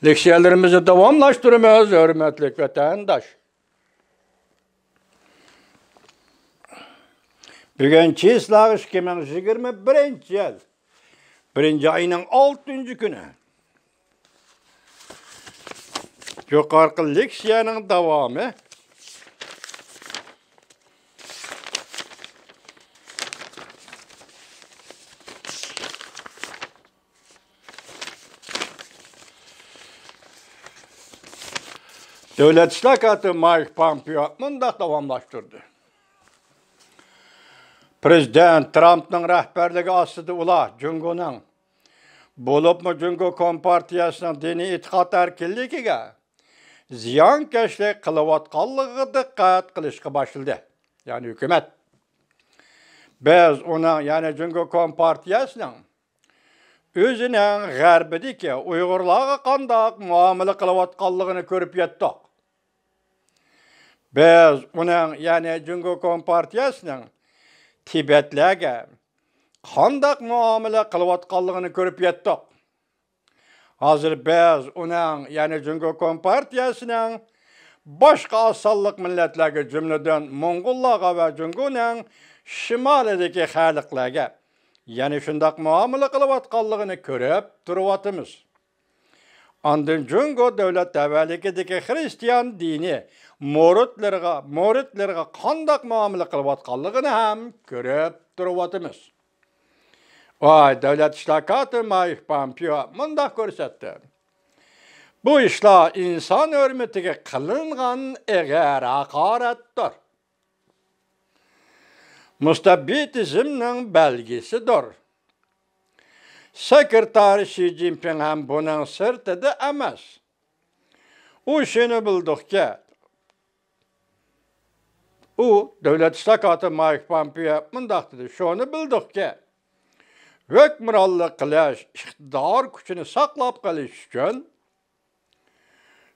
Leksiyalarımızı davamlaştırmamız, hürmetli vatandaş. Bugün çislağ 2021 yıl. 1. ayının 6. günü. Yukarı leksiyanın devamı. Devlet İşlakatı Mike Pompeo mundaq davamlaştırdı. Prezident Trump'ın rəhbərligi asıdı ula Cungo'nun, bolupmu Cungo Kompartiyasının dini itiqat erkinligiga ziyankeşlik qılıvatqanlığı diqqat qilishga başladı. Yani hükümet. Biz ona yani Cungo Kompartiyasının özünün g'arbidiki Uyg'urlarga qandaq muomala qilayotganligini ko'rib yetdik. Biz onun yani Cungo Kompartiyasının Tibetlerge qandaq muomala qilayotganligini ko'rib yetdik. Hazır biz onun yani Cungo Kompartiyasının başka asallık milletlerge cümleden Mongollarga ve Cungo'nun şimalideki xalqlarga yani şundaq muomala qilayotganligini ko'rib turibmiz. Andın Cungo devlet evvelikideki Hristiyan dini moritlerga qandaq muomala qilayotganligini ham ko'rib turibmiz. Vay devlet işlakatı Mike Pompeo mundaq ko'rsatdi. Bu işler insan hürmetiga qilingan eğer haqoratdir. Mustabitizmning belgisidir. Sekretari Xi Jinping ham buning sirtida emas. U shuni bildiki, u devlet işlakatı Mike Pompeo mundaq dedi, shuni bildiki, hukmronlik qilish, iqtidor kuchini saqlab qolish uchun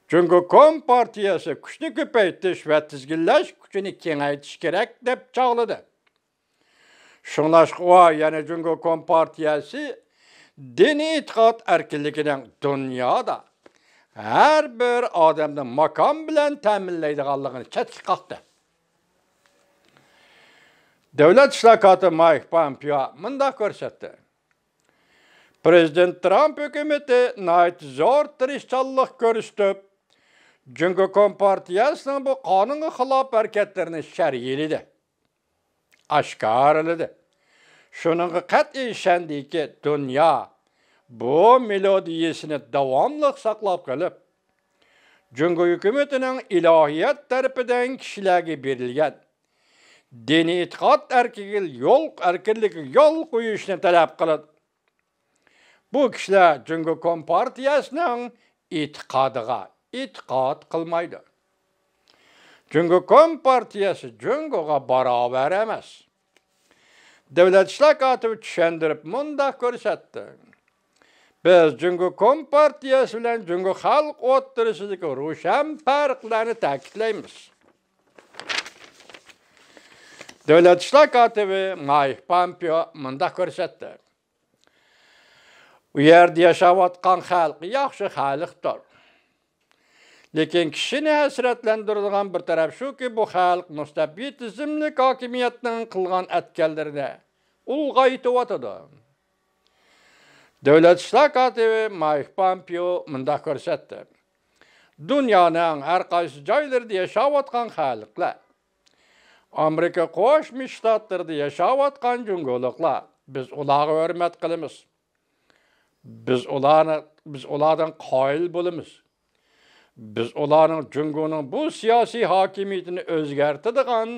Cungo Kompartiyasi kuchni ko'paytirish va tizginlash kuchini kengaytirish kerak deb chaqirdi. Şunlaşqa yani Cungo Kompartiyasi dini itiqat erkinligining dunyoda her bir odamni makam bilan ta'minlaydiganligini chetga qoqdi. Devlet İşlakatı Mike Pompeo mundaq ko'rsatdi. Prezident Trump hükümeti nayt zo'r tirishchanlik ko'rsatib, Cungo Kompartiyasining bu qonunga xilof harakatlarini sharhladi. Aşkarladı. Şunun qat'iy ishondiki, dünya bu melodiyasini davomli saqlab qolib, Cungo hukumatining ilohiyat tarafidan kishilarga berilgan diniy itiqod erkinligiga yo'l qo'yishni talab qiladi. Bu kishilar Cungo Kompartiyasining e'tiqodiga e'tiqod qilmaydi. Cungo Kompartiyasi Cungo'ga barobar emas. Devlet İşlakatı tushundirib mundaq ko'rsatdi. Biz Cungo Kompartiyasi bilan Cungo xalq o'rtasidagi ro'shan farqlarni ta'kidlaymiz. Devlet İşlakatı ve Mike Pompeo mundaq ko'rsatdi. U yerda yashayotgan xalq yaxshi xalqdir. Lekin kishini hasratlantiradigan bir taraf shuki, bu xalq mustabitizmlik hokimiyatning qilgan atganlarini ulg'aytiryotidi. Devlet İşlakatı ve Mike Pompeo mundaq ko'rsatdi. Dunyoning har qaysi joylarida yashayotgan xalqlar, Amerika Qo'shma Shtatlarida yashayotgan jungoliklar, biz ularga hurmat qilamiz. Biz ulardan qoyil bo'lamiz. Biz ularning Cungo'ning bu siyosiy hokimiyatini o'zgartiradigan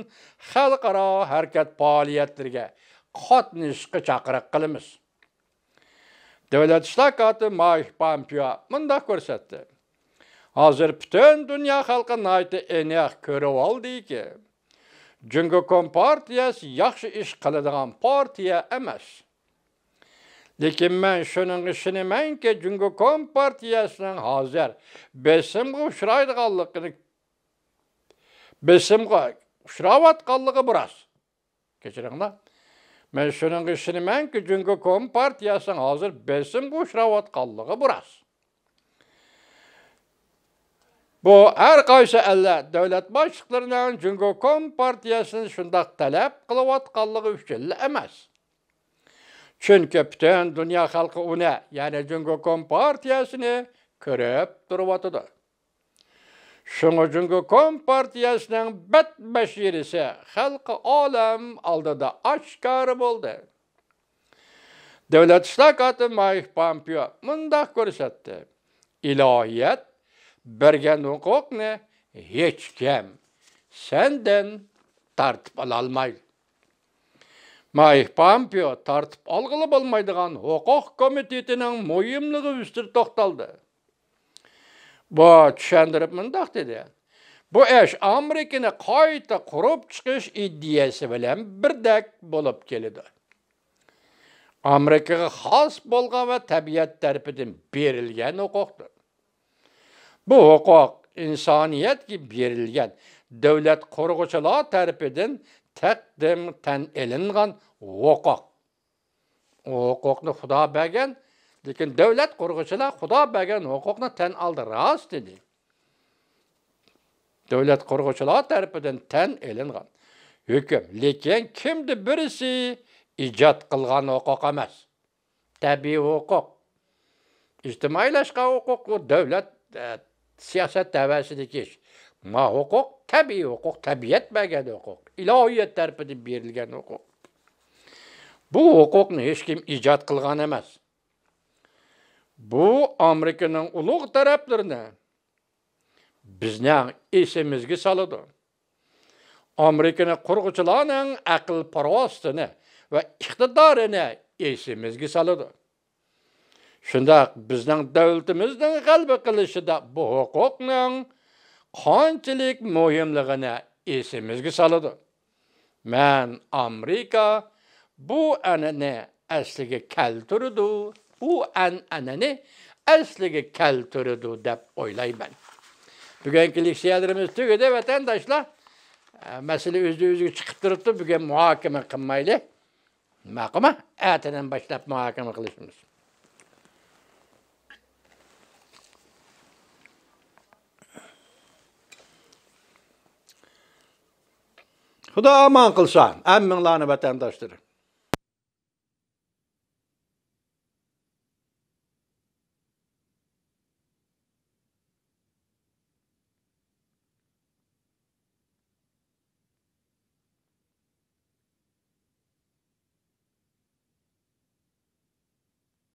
xalqaro harakat faoliyatlariga qatnashishga chaqiriq qilamiz. Devlet İşlakatı Mike Pompeo mundaq ko'rsatdi. Hozir butun dunyo xalqi nayta aniq ko'rib oldiki, Cungo Kompartiyasi yaxshi ish qiladigan partiya emas. Lekin men shuning ishonamanki, Cungo Kompartiyasining hozir besimga uchrayotganligi biroz. Kechiringlar. Men shuning ishonamanki, Cungo Kompartiyasining hozir besimga uchrayotganligi biroz. Bu her qaysı eller devlet başlıklarının Cumhuriyet Kompartiyasının şundak talep kılıvatkallığı üçünlü emas. Çünkü bütün dünya halkı onu, yani Cumhuriyet Kompartiyasını körüp duruvatıdır. Şunu Cumhuriyet Kompartiyasının betbeşirisi halkı alem aldıda aşkarı oldu. Devlet İşlakatı Mike Pompeo mındak görsetti. İlahiyet bergen hukukni hiç kim senden tartıp alalmaydı. Mike Pompeo tartıp algılı olmaydıgan hukuk komitetinin muhimliği üstür toxtaldı. Bu düşendirip mındak dedi. Bu eş Amerika'nı kayta kurup çıkış iddiası bilen birdek bolup gelidi. Amerikaga xas bolgan ve tabiat tarafından berilgen hukuktur. Bu hukuk insaniyet gibi berilgen devlet korguçular tarafından takdim elingan hukuk. O hukukni Xudo bergan, lekin devlet korguçular Xudo bergan hukukni tan aldı rast dedi. Devlet korguçular tarafından tan elingan hüküm, lekin kimdi birisi icad qilgan hukuk emas. Tabiiy hukuk. İctimaiyleşken hukuk o devlet siyaset tevasideki iş. Ma hukuk tabiiy hukuk, tabiat bergen hukuk. İlahiyet tarafından berilgen hukuk. Bu hukukni hech kim icad qilgan emas. Bu Amerikanın ulug' taraflarini bizning esimizga soladi. Amerikanın qurg'uchilarning aql parvostini ve iqtidorini esimizga soladi. Shunda bizning davlatimizning g'alaba qilishida bu huquqning qanchalik muhimligini esimizga soladi. Men Amerika bu an'anani asliga keltirdi, bu an'anani asliga keltirdi deb o'ylayman. Bugungi leksiyalarimiz tugadi vatandoshlar. Mesele o'z-o'ziga chiqib turibdi, bugun muhokama qilmaylik. Ma'qulmi? Ertadan boshlab muhokama qilishimiz. Xudo aman qilsin, hammanglarni vatandoshlar.